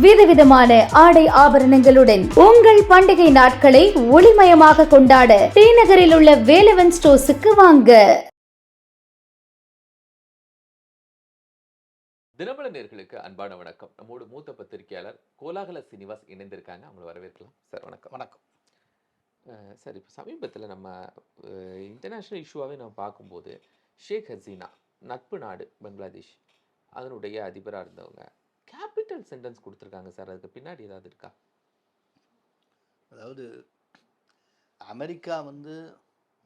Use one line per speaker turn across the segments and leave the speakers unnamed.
விதவிதமான ஆடை ஆபரணங்களுடன் உங்கள் பண்டிகை நாட்களை ஒளிமயமாக கொண்டாட ஸ்ரீநகரில் உள்ள வேலவன் ஸ்டோர்ஸுக்கு வாங்க.
தினமலர் நேயர்களுக்கு அன்பான வணக்கம். நம்மோடு மூத்த பத்திரிகையாளர் கோலாகல சீனிவாஸ் இணைந்திருக்காங்க. அவங்களை வரவேற்கலாம். சார் வணக்கம்.
வணக்கம்
சார், இப்போ சமீபத்தில் நம்ம இன்டர்நேஷ்னல் இஷ்யூவாகவே நம்ம பார்க்கும்போது ஷேக் ஹசீனா நட்பு நாடு பங்களாதேஷ் அதனுடைய அதிபராக இருந்தவங்க கேபிட்டல் சென்டென்ஸ் கொடுத்துருக்காங்க சார். அதுக்கு பின்னாடி ஏதாவது இருக்கா?
அதாவது அமெரிக்கா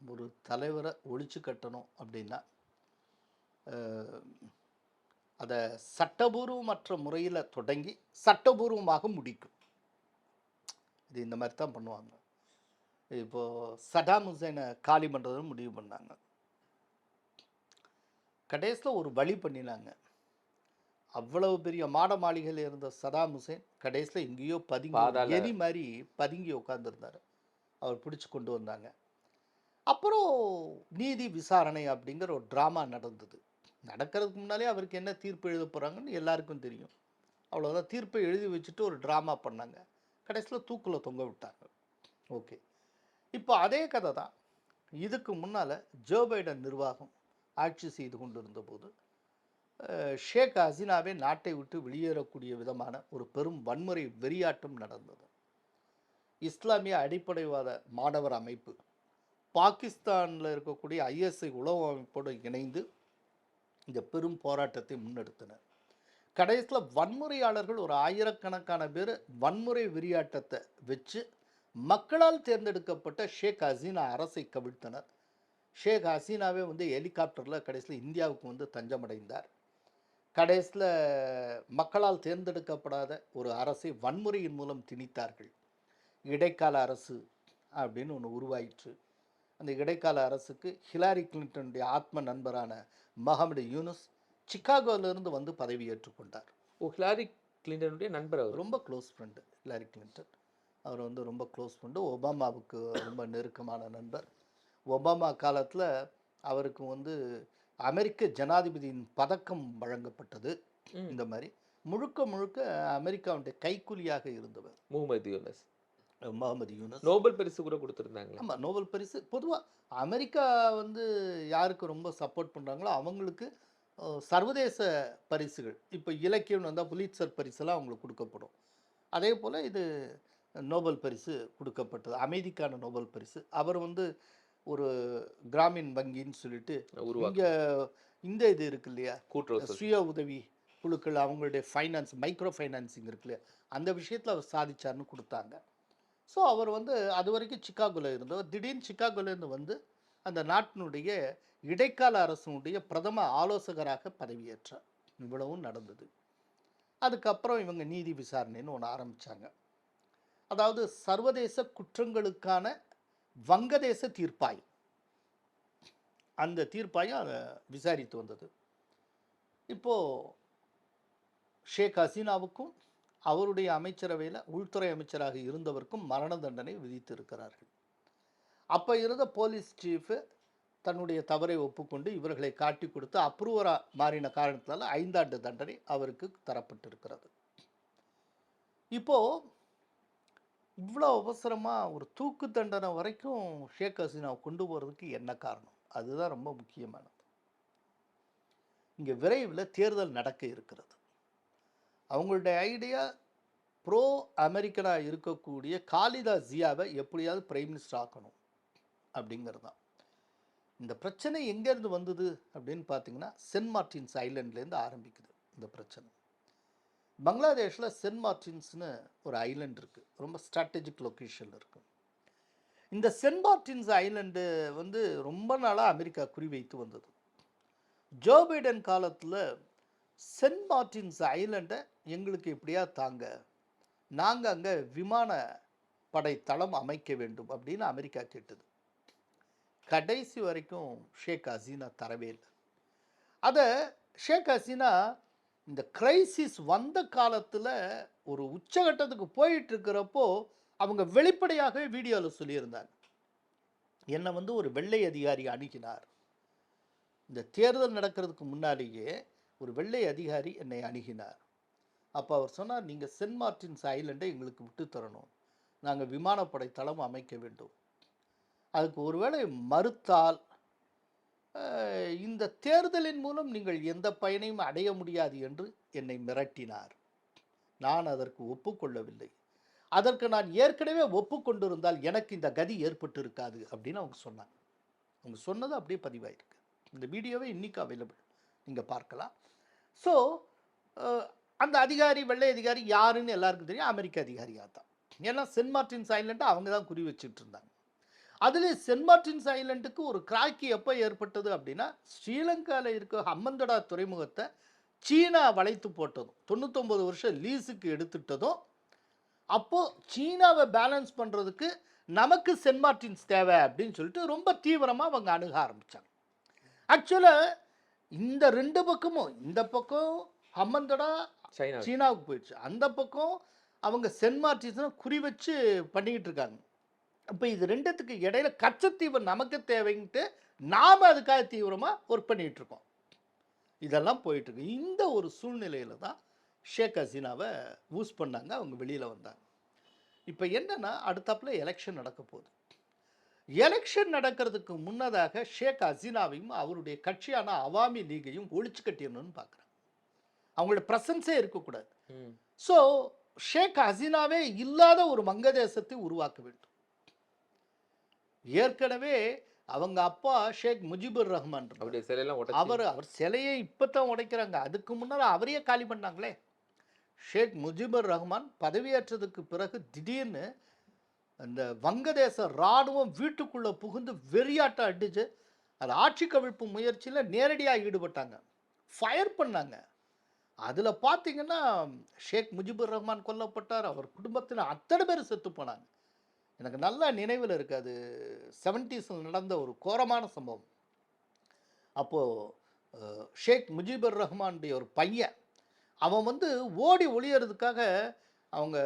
ஒரு தலைவரை ஒழிச்சு கட்டணும் அப்படின்னா அதை சட்டபூர்வமற்ற முறையில் தொடங்கி சட்டபூர்வமாக முடிக்கும். இது இந்த மாதிரி தான் பண்ணுவாங்க. இப்போது சடாம் ஹுசைனை காலி பண்ணுறதுன்னு முடிவு பண்ணாங்க. கடைசியில் ஒரு வழி பண்ணினாங்க. அவ்வளவு பெரிய மாட மாளிகையில் இருந்த சதாம் ஹுசைன் கடைசியில் எங்கேயோ எரி மாதிரி பதுங்கி உட்காந்துருந்தார். அவர் பிடிச்சி கொண்டு வந்தாங்க. அப்புறம் நீதி விசாரணை அப்படிங்கிற ஒரு ட்ராமா நடந்தது. நடக்கிறதுக்கு முன்னாலே அவருக்கு என்ன தீர்ப்பு எழுத போகிறாங்கன்னு எல்லாருக்கும் தெரியும். அவ்வளோதான், தீர்ப்பை எழுதி வச்சுட்டு ஒரு ட்ராமா பண்ணாங்க. கடைசியில் தூக்கில் தொங்க விட்டாங்க. ஓகே, இப்போ அதே கதை தான். இதுக்கு முன்னால் ஜோ பைடன் நிர்வாகம் ஆட்சி செய்து கொண்டு இருந்தபோது ஷேக் ஹசீனாவே நாட்டை விட்டு வெளியேறக்கூடிய விதமான ஒரு பெரும் வன்முறை வெறியாட்டம் நடந்தது. இஸ்லாமிய அடிப்படைவாத மாணவர் அமைப்பு பாகிஸ்தானில் இருக்கக்கூடிய ISI உளவு அமைப்போடு இணைந்து இந்த பெரும் போராட்டத்தை முன்னெடுத்தனர். கடைசியில் வன்முறையாளர்கள் ஒரு ஆயிரக்கணக்கான பேர் வன்முறை வெறியாட்டத்தை வச்சு மக்களால் தேர்ந்தெடுக்கப்பட்ட ஷேக் ஹசீனா அரசை கவிழ்த்தனர். ஷேக் ஹசீனாவே ஹெலிகாப்டரில் கடைசியில் இந்தியாவுக்கு தஞ்சமடைந்தார். கடைசியில் மக்களால் தேர்ந்தெடுக்கப்படாத ஒரு அரசை வன்முறையின் மூலம் திணித்தார்கள். இடைக்கால அரசு அப்படின்னு ஒன்று உருவாயிற்று. அந்த இடைக்கால அரசுக்கு ஹிலாரி கிளின்டனுடைய ஆத்ம நண்பரான முகமது யூனுஸ் சிக்காகோவிலிருந்து பதவி ஏற்றுக்கொண்டார்.
ஹிலாரி கிளின்டனுடைய நண்பர், அவர் ரொம்ப
க்ளோஸ் ஃப்ரெண்டு. ஹிலாரி கிளின்டன் அவர் ரொம்ப க்ளோஸ் ஃப்ரெண்டு. ஒபாமாவுக்கு ரொம்ப நெருக்கமான நண்பர். ஒபாமா காலத்தில் அவருக்கு அமெரிக்க ஜனாதிபதியின் பதக்கம் வழங்கப்பட்டது. இந்த மாதிரி முழுக்க அமெரிக்காவுடைய கைக்கூலியாக இருந்தவர் முகமது யூனஸ்.
நோபல் பரிசு கூட கொடுத்துருந்தாங்க.
ஆமாம், நோபல் பரிசு. பொதுவாக அமெரிக்கா யாருக்கு ரொம்ப சப்போர்ட் பண்ணுறாங்களோ அவங்களுக்கு சர்வதேச பரிசுகள், இப்போ இலக்கியம் வந்தால் புலிட்சர் பரிசெல்லாம் அவங்களுக்கு கொடுக்கப்படும். அதே போல் இது நோபல் பரிசு கொடுக்கப்பட்டது, அமைதிக்கான நோபல் பரிசு. அவர் ஒரு கிராமின் வங்கின்னு சொல்லிட்டு இங்கே இந்த இது இருக்கு இல்லையா, சுய உதவி குழுக்கள், அவங்களுடைய ஃபைனான்ஸ், மைக்ரோ ஃபைனான்சிங் இருக்கு இல்லையா, அந்த விஷயத்தில் அவர் சாதிச்சார்னு கொடுத்தாங்க. ஸோ அவர் அது வரைக்கும் சிக்காகோவில் இருந்தவர். திடீர்னு சிக்காகோலேருந்து அந்த நாட்டினுடைய இடைக்கால அரசனுடைய பிரதம ஆலோசகராக பதவியேற்றார். இவ்வளவும் நடந்தது. அதுக்கப்புறம் இவங்க நீதி விசாரணைன்னு ஒன்று ஆரம்பித்தாங்க. அதாவது சர்வதேச குற்றங்களுக்கான வங்கதேச தீர்ப்பாயம், அந்த தீர்ப்பாயம் அதை விசாரித்து வந்தது. இப்போது ஷேக் ஹசீனாவுக்கும் அவருடைய அமைச்சரவையில் உள்துறை அமைச்சராக இருந்தவருக்கும் மரண தண்டனை விதித்து இருக்கிறார்கள். அப்போ இருந்த போலீஸ் சீஃபு தன்னுடைய தவறை ஒப்புக்கொண்டு இவர்களை காட்டி கொடுத்து அப்ரூவராக மாறின காரணத்தினால 5 ஆண்டு தண்டனை அவருக்கு தரப்பட்டிருக்கிறது. இப்போது இவ்வளோ அவசரமாக ஒரு தூக்கு தண்டனை வரைக்கும் ஷேக் ஹசீனாவை கொண்டு போகிறதுக்கு என்ன காரணம்? அதுதான் ரொம்ப முக்கியமானது. இங்கே விரைவில் தேர்தல் நடக்க இருக்கிறது. அவங்களுடைய ஐடியா ப்ரோ அமெரிக்கனாக இருக்கக்கூடிய காலிதா ஜியாவை எப்படியாவது பிரைம் மினிஸ்டர் ஆக்கணும் அப்படிங்கிறது தான். இந்த பிரச்சனை எங்கேருந்து வந்தது அப்படின்னு பார்த்தீங்கன்னா, சென்ட் மார்டின்ஸ் ஐலண்ட்லேருந்து ஆரம்பிக்குது இந்த பிரச்சனை. பங்களாதேஷில் சென்ட் மார்டின்ஸ்னு ஒரு ஐலண்ட் இருக்குது, ரொம்ப ஸ்ட்ராட்டஜிக் லொக்கேஷனில் இருக்குது. இந்த சென்ட் மார்டின்ஸ் ஐலண்டு ரொம்ப நாளாக அமெரிக்கா குறிவைத்து வந்தது. ஜோ பைடன் காலத்தில் சென்ட் மார்டின்ஸ் ஐலண்டை எங்களுக்கு எப்படியா தாங்க, நாங்கள் அங்கே விமான படை தளம் அமைக்க வேண்டும் அப்படின்னு அமெரிக்கா கேட்டது. கடைசி வரைக்கும் ஷேக் ஹசீனா தரவே இல்லை. அதை ஷேக் ஹசீனா இந்த கிரைசிஸ் வந்த காலத்தில் ஒரு உச்சகட்டத்துக்கு போயிட்டு இருக்கிறப்போ அவங்க வெளிப்படையாகவே வீடியோவில் சொல்லியிருந்தாங்க, என்னை ஒரு வெள்ளை அதிகாரி அணுகினார். இந்த தேர்தல் நடக்கிறதுக்கு முன்னாலேயே ஒரு வெள்ளை அதிகாரி என்னை அணுகினார். அப்போ அவர் சொன்னார், நீங்கள் சென்ட் மார்ட்டின்ஸ் ஐலண்டை எங்களுக்கு விட்டு தரணும், நாங்கள் விமானப்படை தளம் அமைக்க வேண்டும். அதுக்கு ஒருவேளை மறுத்தால் இந்த தேர்தலின் மூலம் நீங்கள் எந்த பயனையும் அடைய முடியாது என்று என்னை மிரட்டினார். நான் அதற்கு ஒப்புக்கொள்ளவில்லை. அதற்கு நான் ஏற்கனவே ஒப்புக்கொண்டிருந்தால் எனக்கு இந்த கதி ஏற்பட்டு இருக்காது அப்படின்னு அவங்க சொன்னாங்க. அவங்க சொன்னது அப்படியே பதிவாயிருக்கு. இந்த வீடியோவே இன்னைக்கு அவைலபிள், நீங்கள் பார்க்கலாம். ஸோ அந்த அதிகாரி, வெள்ளை அதிகாரி யாருன்னு எல்லாருக்கும் தெரியும், அமெரிக்க அதிகாரியாக தான். ஏன்னா சென்ட் மார்ட்டின்ஸ் ஐலண்டை அவங்க தான் குறி வச்சுட்டு இருந்தாங்க. அதில் சென்ட் மார்ட்டின்ஸ் ஐலண்டுக்கு ஒரு கிராக்கி எப்போ ஏற்பட்டது அப்படின்னா, ஸ்ரீலங்காவில் இருக்க ஹம்மந்தடா துறைமுகத்தை சீனா வளைத்து போட்டதும், 99 வருஷம் லீஸுக்கு எடுத்துட்டதும், அப்போது சீனாவை பேலன்ஸ் பண்ணுறதுக்கு நமக்கு சென்ட் மார்ட்டின்ஸ் தேவை அப்படின்னு சொல்லிட்டு ரொம்ப தீவிரமாக அவங்க அணுக ஆரம்பித்தாங்க. ஆக்சுவலாக இந்த ரெண்டு பக்கமும், இந்த பக்கம் ஹம்மந்தடா சீனாவுக்கு போயிடுச்சு, அந்த பக்கம் அவங்க சென்ட் மார்ட்டின்ஸ் குறி வச்சு பண்ணிக்கிட்டு இருக்காங்க. அப்போ இது ரெண்டுத்துக்கு இடையில கச்சத்தீவு நமக்கு தேவைன்ட்டு நாம் அதுக்காக தீவிரமாக ஒர்க் பண்ணிகிட்ருக்கோம். இதெல்லாம் போயிட்டுருக்கு. இந்த ஒரு சூழ்நிலையில் தான் ஷேக் ஹசீனாவை யூஸ் பண்ணாங்க, அவங்க வெளியில் வந்தாங்க. இப்போ என்னென்னா, அடுத்தாப்பில் எலெக்ஷன் நடக்க போகுது. எலெக்ஷன் நடக்கிறதுக்கு முன்னதாக ஷேக் ஹசீனாவையும் அவருடைய கட்சியான அவாமி லீகையும் ஒழிச்சு கட்டிடணும்னு பார்க்குறாங்க. அவங்களோட ப்ரெசன்ஸே இருக்கக்கூடாது. ஸோ ஷேக் ஹசீனாவே இல்லாத ஒரு வங்கதேசத்தை உருவாக்க வேண்டும். ஏற்கனவே அவங்க அப்பா ஷேக் முஜிபுர் ரஹ்மான் அவர் சிலையை இப்போ தான் உடைக்கிறாங்க. அதுக்கு முன்னால் அவரையே காலி பண்ணாங்களே. ஷேக் முஜிபுர் ரஹ்மான் பதவியேற்றதுக்கு பிறகு திடீர்னு அந்த வங்கதேச இராணுவம் வீட்டுக்குள்ளே புகுந்து வெறியாட்டம் அடிச்சு அது ஆட்சி கவிழ்ப்பு முயற்சியில் நேரடியாக ஈடுபட்டாங்க, ஃபயர் பண்ணாங்க. அதில் பார்த்தீங்கன்னா ஷேக் முஜிபுர் ரஹ்மான் கொல்லப்பட்டார், அவர் குடும்பத்தில் அத்தனை பேர் செத்து போனாங்க. எனக்கு நல்லா நினைவில் இருக்குது, அது 70s நடந்த ஒரு கோரமான சம்பவம். அப்போது ஷேக் முஜிபுர் ரஹ்மானுடைய ஒரு பையன், அவன் வந்து ஓடி ஒளியறதுக்காக அவங்க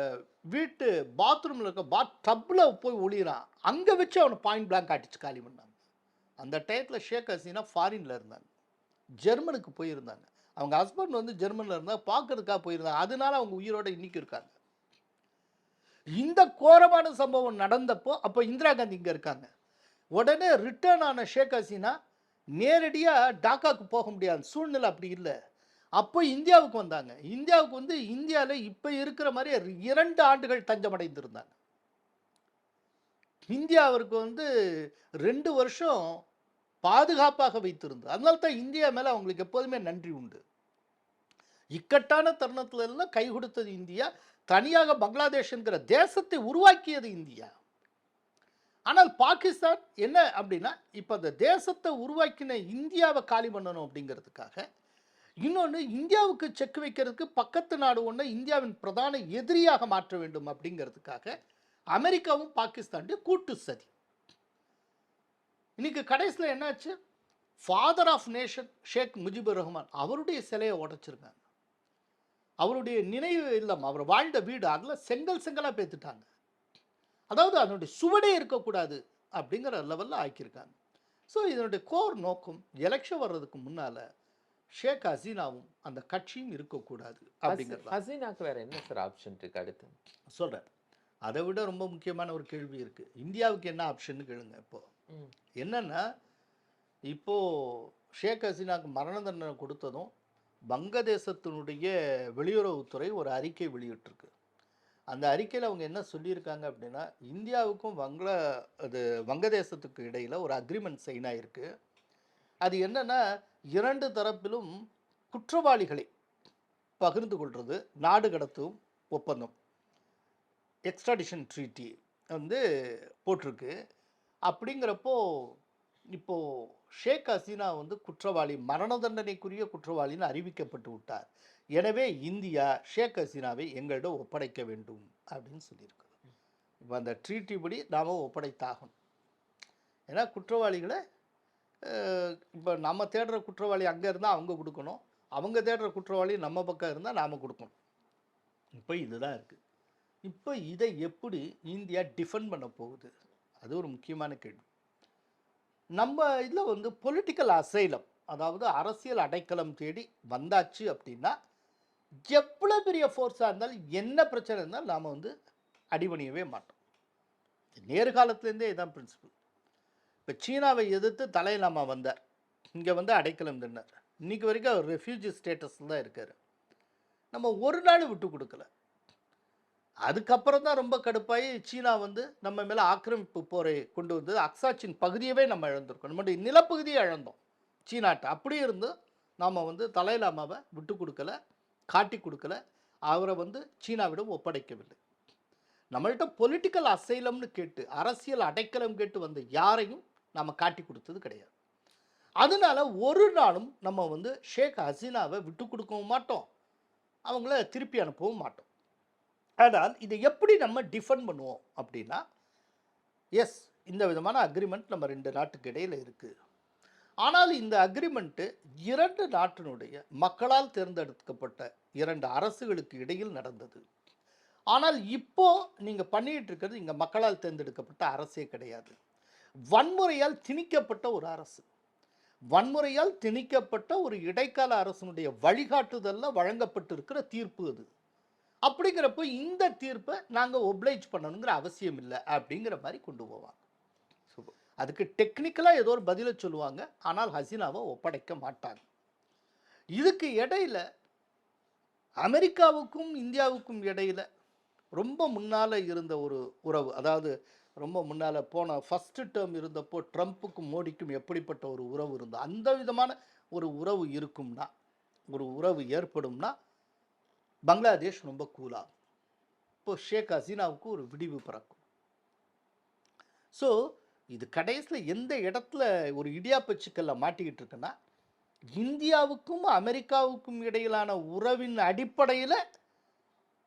வீட்டு பாத்ரூமில் இருக்க பாத் டப்பில் போய் ஒளியிறான். அங்கே வச்சு அவனை பாயிண்ட் பிளாங்க் அடிச்சு காலி பண்ணாங்க. அந்த டயத்தில் ஷேக் ஹசீனா ஃபாரினில் இருந்தாங்க, ஜெர்மனுக்கு போயிருந்தாங்க. அவங்க ஹஸ்பண்ட் வந்து ஜெர்மனில் இருந்தால் பார்க்கறதுக்காக போயிருந்தாங்க. அதனால அவங்க உயிரோடு இன்னைக்கு இருக்காங்க. இந்த கோரமான சம்பவம் நடந்தப்போ அப்போ இந்திரா காந்தி இங்கே இருக்காங்க. உடனே ரிட்டர்ன் ஆன ஷேக் ஹசீனா நேரடியாக டாக்காவுக்கு போக முடியாத சூழ்நிலை அப்படி இல்லை. அப்போ இந்தியாவுக்கு வந்தாங்க. இந்தியாவுக்கு வந்து இந்தியாவில் இப்போ இருக்கிற மாதிரி 2 ஆண்டுகள் தஞ்சமடைந்திருந்தாங்க. இந்தியா அவருக்கு வந்து 2 வருஷம் பாதுகாப்பாக வைத்திருந்தது. அதனால தான் இந்தியா மேலே அவங்களுக்கு எப்போதுமே நன்றி உண்டு. இக்கட்டான தருணத்துல எல்லாம் கை கொடுத்தது இந்தியா. தனியாக பங்களாதேஷ்ங்கிற தேசத்தை உருவாக்கியது இந்தியா. ஆனால் பாகிஸ்தான் என்ன அப்படின்னா, இப்போ அந்த தேசத்தை உருவாக்கின இந்தியாவை காலி பண்ணணும் அப்படிங்கிறதுக்காக, இன்னொன்று இந்தியாவுக்கு செக் வைக்கிறதுக்கு பக்கத்து நாடு ஒன்று இந்தியாவின் பிரதான எதிரியாக மாற்ற வேண்டும் அப்படிங்கிறதுக்காக அமெரிக்காவும் பாகிஸ்தானுடைய கூட்டு சதி. இன்னைக்கு கடைசியில் என்னாச்சு, father of nation Sheikh Mujibur Rahman அவருடைய சிலையை உடைச்சிருக்காங்க. அவருடைய நினைவு இல்லம், அவர் வாழ்ந்த வீடு, அதில் செங்கலாக பேத்துட்டாங்க. அதாவது அதனுடைய சுவடே இருக்கக்கூடாது அப்படிங்கிற லெவலில் ஆக்கியிருக்காங்க. ஸோ இதனுடைய கோர் நோக்கம் எலெக்ஷன் வர்றதுக்கு முன்னால் ஷேக் ஹசீனாவும் அந்த கட்சியும் இருக்கக்கூடாது அப்படிங்கிறது.
ஹசீனாக்கு வேறு என்ன சார் ஆப்ஷன் இருக்குது அடுத்து
சொல்கிறேன். அதை விட ரொம்ப முக்கியமான ஒரு கேள்வி இருக்குது, இந்தியாவுக்கு என்ன ஆப்ஷன் கேளுங்க. இப்போது என்னென்னா, இப்போது ஷேக் ஹசீனாவுக்கு மரண தண்டனை கொடுத்ததும் வங்கதேசத்தினுடைய வெளியுறவுத்துறை ஒரு அறிக்கை வெளியிட்டிருக்கு. அந்த அறிக்கையில் அவங்க என்ன சொல்லியிருக்காங்க அப்படின்னா, இந்தியாவுக்கும் வங்கதேசத்துக்கு இடையில் ஒரு அக்ரிமெண்ட் சைன் ஆகிருக்கு. அது என்னென்னா, 2 தரப்பிலும் குற்றவாளிகளை பகிர்ந்து கொள்வது, நாடு கடத்தும் ஒப்பந்தம், எக்ஸ்ட்ராடிஷன் ட்ரீட்டி வந்து போட்டிருக்கு. அப்படிங்கிறப்போ இப்போது ஷேக் ஹசீனா வந்து குற்றவாளி, மரண தண்டனைக்குரிய குற்றவாளின்னு அறிவிக்கப்பட்டு விட்டார். எனவே இந்தியா ஷேக் ஹசீனாவை எங்களிடம் ஒப்படைக்க வேண்டும் அப்படின்னு சொல்லியிருக்கு. இப்போ அந்த ட்ரீட்டி படி நாம் ஒப்படைத்தாகணும். ஏன்னா குற்றவாளிகளை இப்போ நம்ம தேடுற குற்றவாளி அங்கே இருந்தால் அவங்க கொடுக்கணும், அவங்க தேடுற குற்றவாளி நம்ம பக்கம் இருந்தால் நாம் கொடுக்கணும். இப்போ இதுதான் இருக்குது. இப்போ இதை எப்படி இந்தியா டிஃபெண்ட் பண்ண போகுது, அது ஒரு முக்கியமான கேள்வி. நம்ம இதில் வந்து பொலிட்டிக்கல் அசைலம், அதாவது அரசியல் அடைக்கலம் தேடி வந்தாச்சு அப்படின்னா எவ்வளோ பெரிய ஃபோர்ஸாக இருந்தாலும் என்ன பிரச்சனை இருந்தாலும் நாம் வந்து அடிபணியவே மாட்டோம். நேர்காலத்துலேருந்தே இதுதான் பிரின்சிபல். இப்போ சீனாவை எதிர்த்து தலைலாமா வந்தார், இங்கே வந்து அடைக்கலம் தின்னார். இன்றைக்கி வரைக்கும் அவர் ரெஃப்யூஜி ஸ்டேட்டஸில் தான் இருக்கார். நம்ம ஒரு நாள் விட்டு கொடுக்கல. அதுக்கப்புறம் தான் ரொம்ப கடுப்பாகி சீனா வந்து நம்ம மேலே ஆக்கிரமிப்பு போரை கொண்டு வந்தது. அக்சாச்சின் பகுதியவே நம்ம இழந்திருக்கோம், நம்முடைய நிலப்பகுதியை இழந்தோம் சீனாட்ட. அப்படியே இருந்து நாம் வந்து தலைலாமாவை விட்டு கொடுக்கல, காட்டி கொடுக்கல, அவரை வந்து சீனாவிடம் ஒப்படைக்கவில்லை. நம்மள்கிட்ட பொலிட்டிக்கல் அசைலம்னு கேட்டு அரசியல் அடைக்கலம் கேட்டு வந்த யாரையும் நம்ம காட்டி கொடுத்தது கிடையாது. அதனால ஒரு நாளும் நம்ம வந்து ஷேக் ஹசீனாவை விட்டு கொடுக்கவும் மாட்டோம், அவங்கள திருப்பி அனுப்பவும் மாட்டோம். ஆனால் இதை எப்படி நம்ம டிஃபெண்ட் பண்ணுவோம் அப்படின்னா, எஸ், இந்த விதமான அக்ரிமெண்ட் நம்ம 2 நாட்டுக்கு இடையில் இருக்குது. ஆனால் இந்த அக்ரிமெண்ட்டு 2 நாட்டினுடைய மக்களால் தேர்ந்தெடுக்கப்பட்ட 2 அரசுகளுக்கு இடையில் நடந்தது. ஆனால் இப்போ நீங்கள் பண்ணிகிட்டு இருக்கிறது இங்கே மக்களால் தேர்ந்தெடுக்கப்பட்ட அரசே கிடையாது, வன்முறையால் திணிக்கப்பட்ட ஒரு அரசு, வன்முறையால் திணிக்கப்பட்ட ஒரு இடைக்கால அரசனுடைய வழிகாட்டுதலில் வழங்கப்பட்டிருக்கிற தீர்ப்பு அது. அப்படிங்கிறப்போ இந்த தீர்ப்பை நாங்கள் ஒப்ளைஜ் பண்ணணுங்கிற அவசியம் இல்லை அப்படிங்கிற மாதிரி கொண்டு போவாங்க. அதுக்கு டெக்னிக்கலாக ஏதோ ஒரு பதிலை சொல்லுவாங்க, ஆனால் ஹசீனாவை ஒப்படைக்க மாட்டாங்க. இதுக்கு இடையில அமெரிக்காவுக்கும் இந்தியாவுக்கும் இடையில ரொம்ப முன்னால் இருந்த ஒரு உறவு, அதாவது ரொம்ப முன்னால் போன ஃபஸ்ட்டு டேர்ம் இருந்தப்போ ட்ரம்ப்புக்கும் மோடிக்கும் எப்படிப்பட்ட ஒரு உறவு இருந்தோ அந்த விதமான ஒரு உறவு இருக்கும்னா, ஒரு உறவு ஏற்படும்னா பங்களாதேஷ் ரொம்ப கூலாகும். இப்போ ஷேக் ஹசீனாவுக்கு ஒரு விடிவு பிறக்கும். ஸோ இது கடைசியில் எந்த இடத்துல ஒரு இடியாப்ப சிக்கல்ல மாட்டிக்கிட்டு இருக்குன்னா, இந்தியாவுக்கும் அமெரிக்காவுக்கும் இடையிலான உறவின் அடிப்படையில்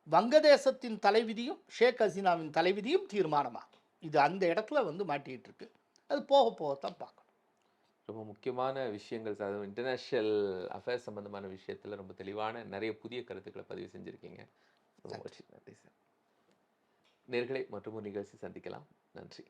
வங்கதேசத்தின் தலைவிதியும் ஷேக் ஹசீனாவின் தலைவிதியும் தீர்மானமாகும். இது அந்த இடத்துல வந்து மாட்டிக்கிட்டு இருக்கு. அது போக போகத்தான் பார்க்கணும்.
ரொம்ப முக்கியமான விஷயங்கள் சார், அதுவும் இன்டர்நேஷ்னல் அஃபேர்ஸ் சம்பந்தமான விஷயத்தில் ரொம்ப தெளிவான நிறைய புதிய கருத்துக்களை பதிவு செஞ்சுருக்கீங்க. ரொம்ப மகிழ்ச்சி. நன்றி சார். நேயர்களே, மற்றும் ஒரு நிகழ்ச்சி சந்திக்கலாம். நன்றி.